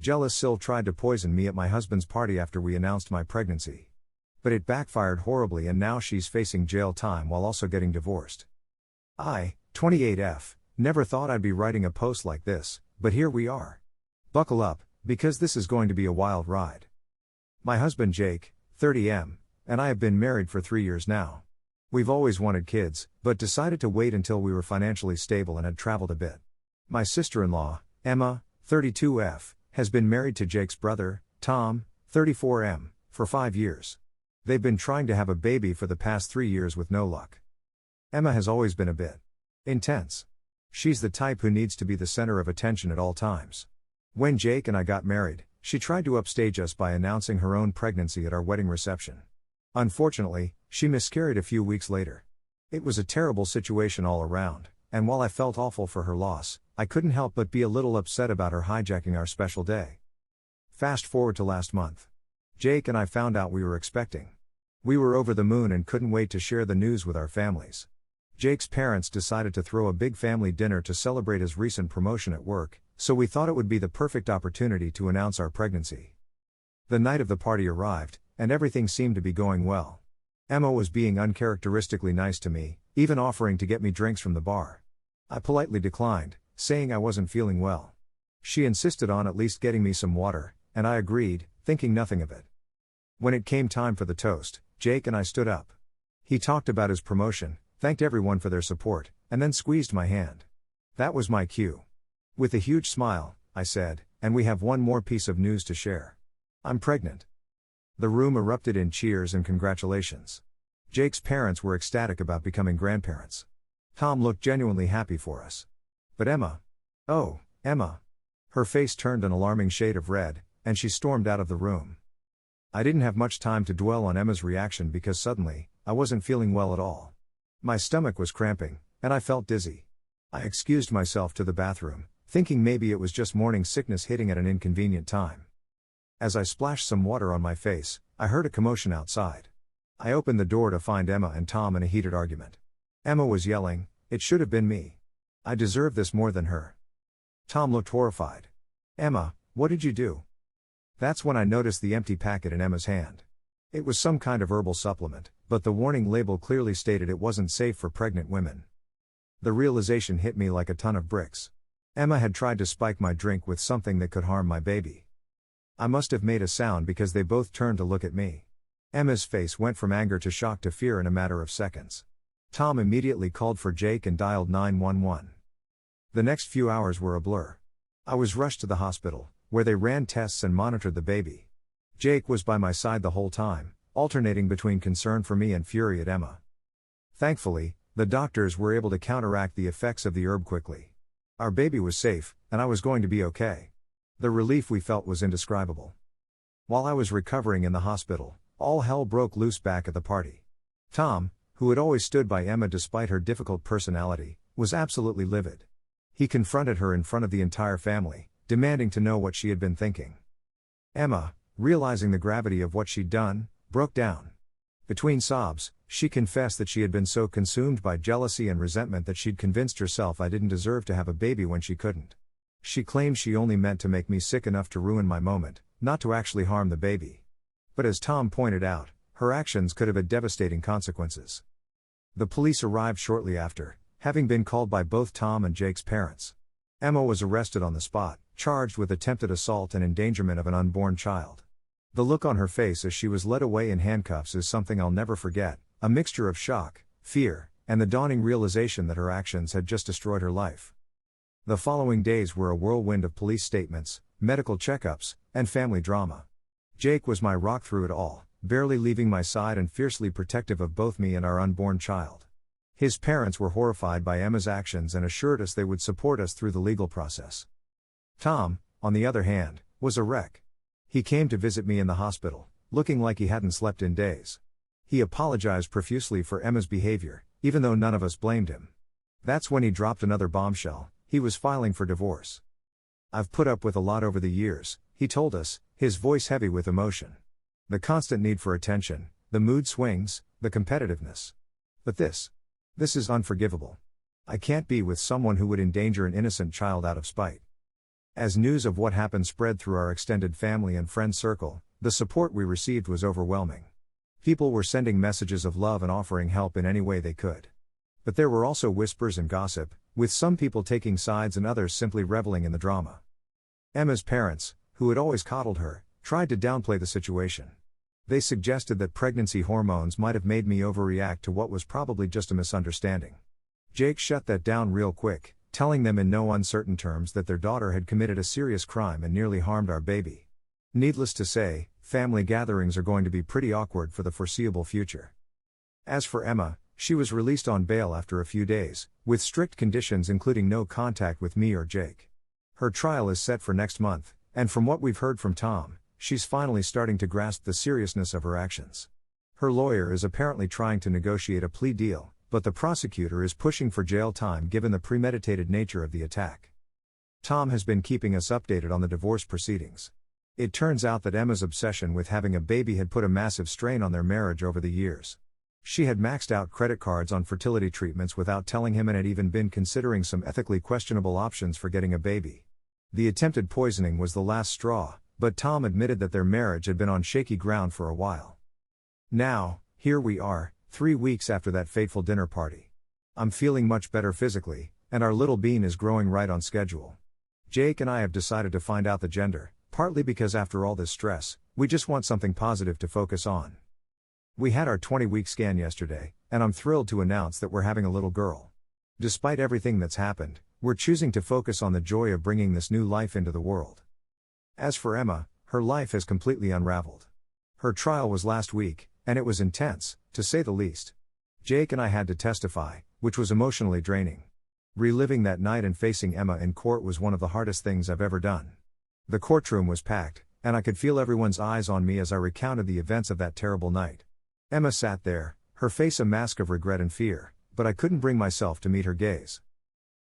Jealous SIL tried to poison me at my husband's party after we announced my pregnancy. But it backfired horribly and now she's facing jail time while also getting divorced. I, 28F, never thought I'd be writing a post like this, but here we are. Buckle up, because this is going to be a wild ride. My husband Jake, 30M, and I have been married for 3 years now. We've always wanted kids, but decided to wait until we were financially stable and had traveled a bit. My sister-in-law, Emma, 32F, has been married to Jake's brother, Tom, 34M, for 5 years. They've been trying to have a baby for the past 3 years with no luck. Emma has always been a bit intense. She's the type who needs to be the center of attention at all times. When Jake and I got married, she tried to upstage us by announcing her own pregnancy at our wedding reception. Unfortunately, she miscarried a few weeks later. It was a terrible situation all around, and while I felt awful for her loss, I couldn't help but be a little upset about her hijacking our special day. Fast forward to last month. Jake and I found out we were expecting. We were over the moon and couldn't wait to share the news with our families. Jake's parents decided to throw a big family dinner to celebrate his recent promotion at work, so we thought it would be the perfect opportunity to announce our pregnancy. The night of the party arrived, and everything seemed to be going well. Emma was being uncharacteristically nice to me, even offering to get me drinks from the bar. I politely declined, saying I wasn't feeling well. She insisted on at least getting me some water, and I agreed, thinking nothing of it. When it came time for the toast, Jake and I stood up. He talked about his promotion, thanked everyone for their support, and then squeezed my hand. That was my cue. With a huge smile, I said, and we have one more piece of news to share. I'm pregnant. The room erupted in cheers and congratulations. Jake's parents were ecstatic about becoming grandparents. Tom looked genuinely happy for us. But Emma. Oh, Emma. Her face turned an alarming shade of red, and she stormed out of the room. I didn't have much time to dwell on Emma's reaction because suddenly, I wasn't feeling well at all. My stomach was cramping, and I felt dizzy. I excused myself to the bathroom, thinking maybe it was just morning sickness hitting at an inconvenient time. As I splashed some water on my face, I heard a commotion outside. I opened the door to find Emma and Tom in a heated argument. Emma was yelling, "It should have been me. I deserve this more than her." Tom looked horrified. "Emma, what did you do?" That's when I noticed the empty packet in Emma's hand. It was some kind of herbal supplement, but the warning label clearly stated it wasn't safe for pregnant women. The realization hit me like a ton of bricks. Emma had tried to spike my drink with something that could harm my baby. I must have made a sound because they both turned to look at me. Emma's face went from anger to shock to fear in a matter of seconds. Tom immediately called for Jake and dialed 911. The next few hours were a blur. I was rushed to the hospital, where they ran tests and monitored the baby. Jake was by my side the whole time, alternating between concern for me and fury at Emma. Thankfully, the doctors were able to counteract the effects of the herb quickly. Our baby was safe, and I was going to be okay. The relief we felt was indescribable. While I was recovering in the hospital, all hell broke loose back at the party. Tom, who had always stood by Emma despite her difficult personality, was absolutely livid. He confronted her in front of the entire family, demanding to know what she had been thinking. Emma, realizing the gravity of what she'd done, broke down. Between sobs, she confessed that she had been so consumed by jealousy and resentment that she'd convinced herself I didn't deserve to have a baby when she couldn't. She claimed she only meant to make me sick enough to ruin my moment, not to actually harm the baby. But as Tom pointed out, her actions could have had devastating consequences. The police arrived shortly after, having been called by both Tom and Jake's parents. Emma was arrested on the spot, charged with attempted assault and endangerment of an unborn child. The look on her face as she was led away in handcuffs is something I'll never forget, a mixture of shock, fear, and the dawning realization that her actions had just destroyed her life. The following days were a whirlwind of police statements, medical checkups, and family drama. Jake was my rock through it all, barely leaving my side and fiercely protective of both me and our unborn child. His parents were horrified by Emma's actions and assured us they would support us through the legal process. Tom, on the other hand, was a wreck. He came to visit me in the hospital, looking like he hadn't slept in days. He apologized profusely for Emma's behavior, even though none of us blamed him. That's when he dropped another bombshell: he was filing for divorce. "I've put up with a lot over the years," he told us, his voice heavy with emotion. "The constant need for attention, the mood swings, the competitiveness. But this is unforgivable. I can't be with someone who would endanger an innocent child out of spite." As news of what happened spread through our extended family and friend circle, the support we received was overwhelming. People were sending messages of love and offering help in any way they could. But there were also whispers and gossip, with some people taking sides and others simply reveling in the drama. Emma's parents, who had always coddled her, tried to downplay the situation. They suggested that pregnancy hormones might have made me overreact to what was probably just a misunderstanding. Jake shut that down real quick, telling them in no uncertain terms that their daughter had committed a serious crime and nearly harmed our baby. Needless to say, family gatherings are going to be pretty awkward for the foreseeable future. As for Emma, she was released on bail after a few days, with strict conditions including no contact with me or Jake. Her trial is set for next month, and from what we've heard from Tom, she's finally starting to grasp the seriousness of her actions. Her lawyer is apparently trying to negotiate a plea deal, but the prosecutor is pushing for jail time given the premeditated nature of the attack. Tom has been keeping us updated on the divorce proceedings. It turns out that Emma's obsession with having a baby had put a massive strain on their marriage over the years. She had maxed out credit cards on fertility treatments without telling him and had even been considering some ethically questionable options for getting a baby. The attempted poisoning was the last straw, but Tom admitted that their marriage had been on shaky ground for a while. Now, here we are, 3 weeks after that fateful dinner party. I'm feeling much better physically, and our little bean is growing right on schedule. Jake and I have decided to find out the gender, partly because after all this stress, we just want something positive to focus on. We had our 20-week scan yesterday, and I'm thrilled to announce that we're having a little girl. Despite everything that's happened, we're choosing to focus on the joy of bringing this new life into the world. As for Emma, her life has completely unraveled. Her trial was last week, and it was intense, to say the least. Jake and I had to testify, which was emotionally draining. Reliving that night and facing Emma in court was one of the hardest things I've ever done. The courtroom was packed, and I could feel everyone's eyes on me as I recounted the events of that terrible night. Emma sat there, her face a mask of regret and fear, but I couldn't bring myself to meet her gaze.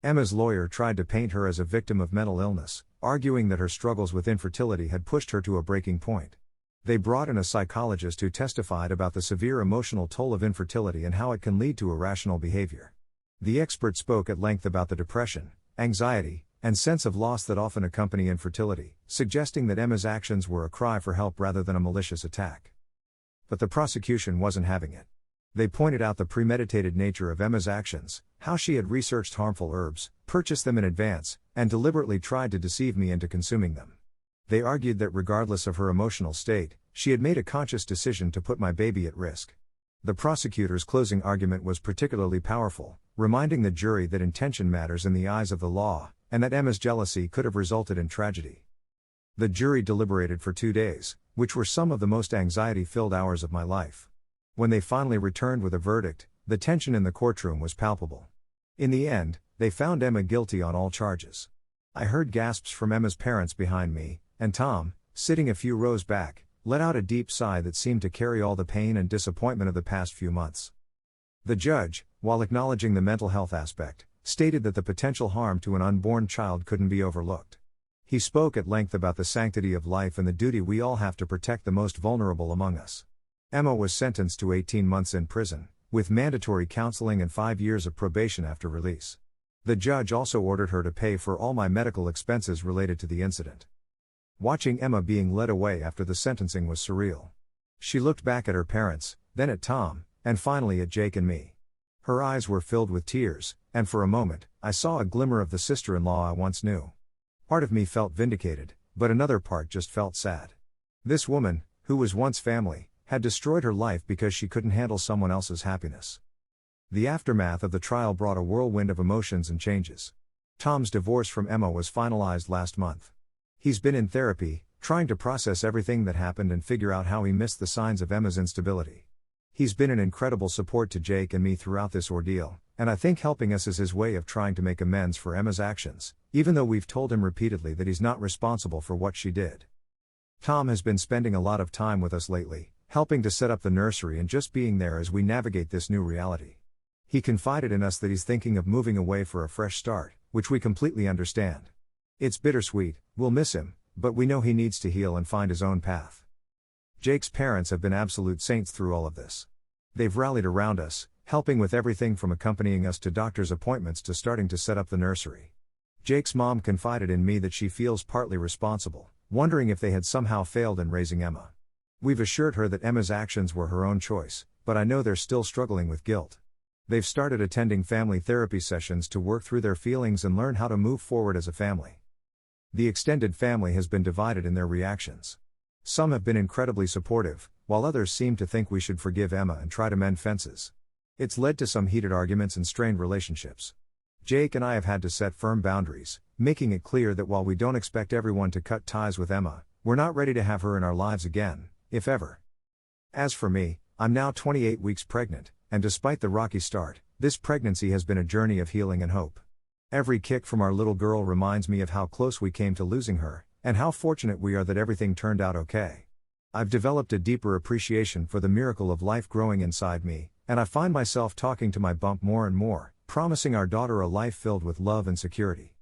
Emma's lawyer tried to paint her as a victim of mental illness, arguing that her struggles with infertility had pushed her to a breaking point. They brought in a psychologist who testified about the severe emotional toll of infertility and how it can lead to irrational behavior. The expert spoke at length about the depression, anxiety, and sense of loss that often accompany infertility, suggesting that Emma's actions were a cry for help rather than a malicious attack. But the prosecution wasn't having it. They pointed out the premeditated nature of Emma's actions, how she had researched harmful herbs, purchased them in advance, and deliberately tried to deceive me into consuming them. They argued that regardless of her emotional state, she had made a conscious decision to put my baby at risk. The prosecutor's closing argument was particularly powerful, reminding the jury that intention matters in the eyes of the law, and that Emma's jealousy could have resulted in tragedy. The jury deliberated for 2 days, which were some of the most anxiety-filled hours of my life. When they finally returned with a verdict, the tension in the courtroom was palpable. In the end, they found Emma guilty on all charges. I heard gasps from Emma's parents behind me, and Tom, sitting a few rows back, let out a deep sigh that seemed to carry all the pain and disappointment of the past few months. The judge, while acknowledging the mental health aspect, stated that the potential harm to an unborn child couldn't be overlooked. He spoke at length about the sanctity of life and the duty we all have to protect the most vulnerable among us. Emma was sentenced to 18 months in prison, with mandatory counseling and 5 years of probation after release. The judge also ordered her to pay for all my medical expenses related to the incident. Watching Emma being led away after the sentencing was surreal. She looked back at her parents, then at Tom, and finally at Jake and me. Her eyes were filled with tears, and for a moment, I saw a glimmer of the sister-in-law I once knew. Part of me felt vindicated, but another part just felt sad. This woman, who was once family, had destroyed her life because she couldn't handle someone else's happiness. The aftermath of the trial brought a whirlwind of emotions and changes. Tom's divorce from Emma was finalized last month. He's been in therapy, trying to process everything that happened and figure out how he missed the signs of Emma's instability. He's been an incredible support to Jake and me throughout this ordeal, and I think helping us is his way of trying to make amends for Emma's actions, even though we've told him repeatedly that he's not responsible for what she did. Tom has been spending a lot of time with us lately, helping to set up the nursery and just being there as we navigate this new reality. He confided in us that he's thinking of moving away for a fresh start, which we completely understand. It's bittersweet, we'll miss him, but we know he needs to heal and find his own path. Jake's parents have been absolute saints through all of this. They've rallied around us, helping with everything from accompanying us to doctor's appointments to starting to set up the nursery. Jake's mom confided in me that she feels partly responsible, wondering if they had somehow failed in raising Emma. We've assured her that Emma's actions were her own choice, but I know they're still struggling with guilt. They've started attending family therapy sessions to work through their feelings and learn how to move forward as a family. The extended family has been divided in their reactions. Some have been incredibly supportive, while others seem to think we should forgive Emma and try to mend fences. It's led to some heated arguments and strained relationships. Jake and I have had to set firm boundaries, making it clear that while we don't expect everyone to cut ties with Emma, we're not ready to have her in our lives again, if ever. As for me, I'm now 28 weeks pregnant, and despite the rocky start, this pregnancy has been a journey of healing and hope. Every kick from our little girl reminds me of how close we came to losing her, and how fortunate we are that everything turned out okay. I've developed a deeper appreciation for the miracle of life growing inside me, and I find myself talking to my bump more and more, promising our daughter a life filled with love and security.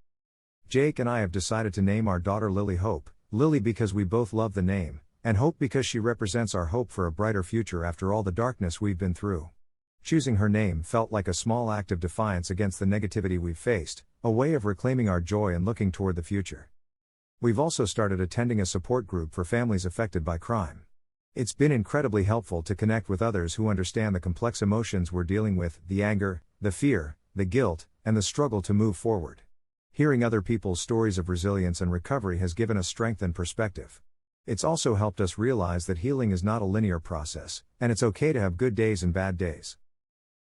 Jake and I have decided to name our daughter Lily Hope, Lily because we both love the name, and Hope because she represents our hope for a brighter future after all the darkness we've been through. Choosing her name felt like a small act of defiance against the negativity we've faced, a way of reclaiming our joy and looking toward the future. We've also started attending a support group for families affected by crime. It's been incredibly helpful to connect with others who understand the complex emotions we're dealing with, the anger, the fear, the guilt, and the struggle to move forward. Hearing other people's stories of resilience and recovery has given us strength and perspective. It's also helped us realize that healing is not a linear process, and it's okay to have good days and bad days.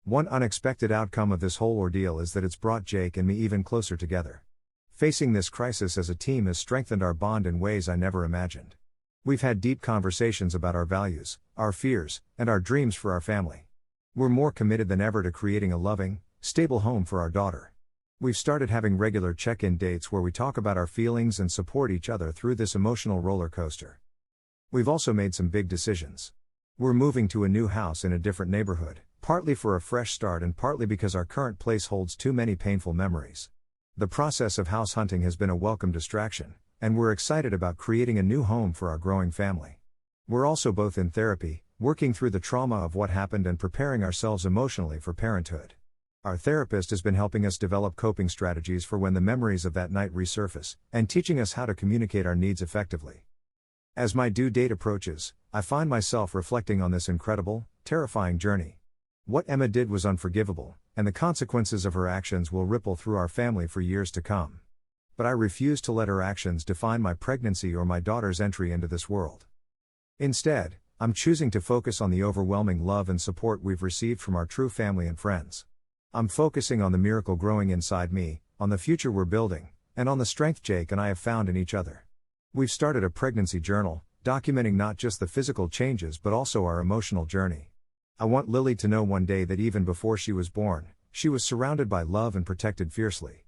One unexpected outcome of this whole ordeal is that it's brought Jake and me even closer together. Facing this crisis as a team has strengthened our bond in ways I never imagined. We've had deep conversations about our values, our fears, and our dreams for our family. We're more committed than ever to creating a loving, stable home for our daughter. We've started having regular check-in dates where we talk about our feelings and support each other through this emotional roller coaster. We've also made some big decisions. We're moving to a new house in a different neighborhood, partly for a fresh start and partly because our current place holds too many painful memories. The process of house hunting has been a welcome distraction, and we're excited about creating a new home for our growing family. We're also both in therapy, working through the trauma of what happened and preparing ourselves emotionally for parenthood. Our therapist has been helping us develop coping strategies for when the memories of that night resurface, and teaching us how to communicate our needs effectively. As my due date approaches, I find myself reflecting on this incredible, terrifying journey. What Emma did was unforgivable, and the consequences of her actions will ripple through our family for years to come. But I refuse to let her actions define my pregnancy or my daughter's entry into this world. Instead, I'm choosing to focus on the overwhelming love and support we've received from our true family and friends. I'm focusing on the miracle growing inside me, on the future we're building, and on the strength Jake and I have found in each other. We've started a pregnancy journal, documenting not just the physical changes but also our emotional journey. I want Lily to know one day that even before she was born, she was surrounded by love and protected fiercely.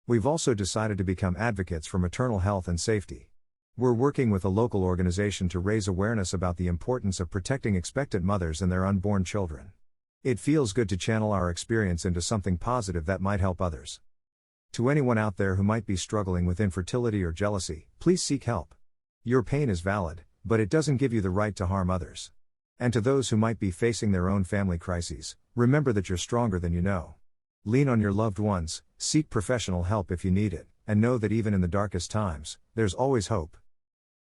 We've also decided to become advocates for maternal health and safety. We're working with a local organization to raise awareness about the importance of protecting expectant mothers and their unborn children. It feels good to channel our experience into something positive that might help others. To anyone out there who might be struggling with infertility or jealousy, please seek help. Your pain is valid, but it doesn't give you the right to harm others. And to those who might be facing their own family crises, remember that you're stronger than you know. Lean on your loved ones, seek professional help if you need it, and know that even in the darkest times, there's always hope.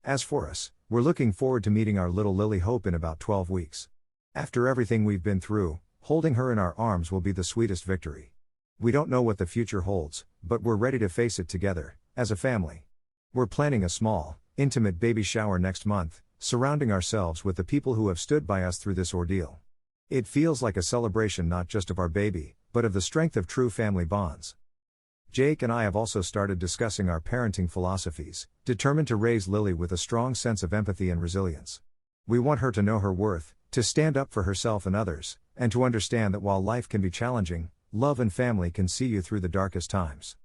As for us, we're looking forward to meeting our little Lily Hope in about 12 weeks. After everything we've been through, holding her in our arms will be the sweetest victory. We don't know what the future holds, but we're ready to face it together, as a family. We're planning a small, intimate baby shower next month, surrounding ourselves with the people who have stood by us through this ordeal. It feels like a celebration not just of our baby, but of the strength of true family bonds. Jake and I have also started discussing our parenting philosophies, determined to raise Lily with a strong sense of empathy and resilience. We want her to know her worth, to stand up for herself and others, and to understand that while life can be challenging, love and family can see you through the darkest times.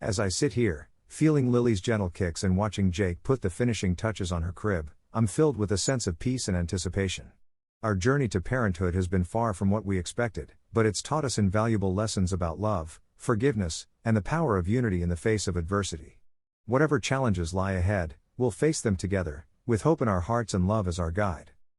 As I sit here, feeling Lily's gentle kicks and watching Jake put the finishing touches on her crib, I'm filled with a sense of peace and anticipation. Our journey to parenthood has been far from what we expected, but it's taught us invaluable lessons about love, forgiveness, and the power of unity in the face of adversity. Whatever challenges lie ahead, we'll face them together, with hope in our hearts and love as our guide.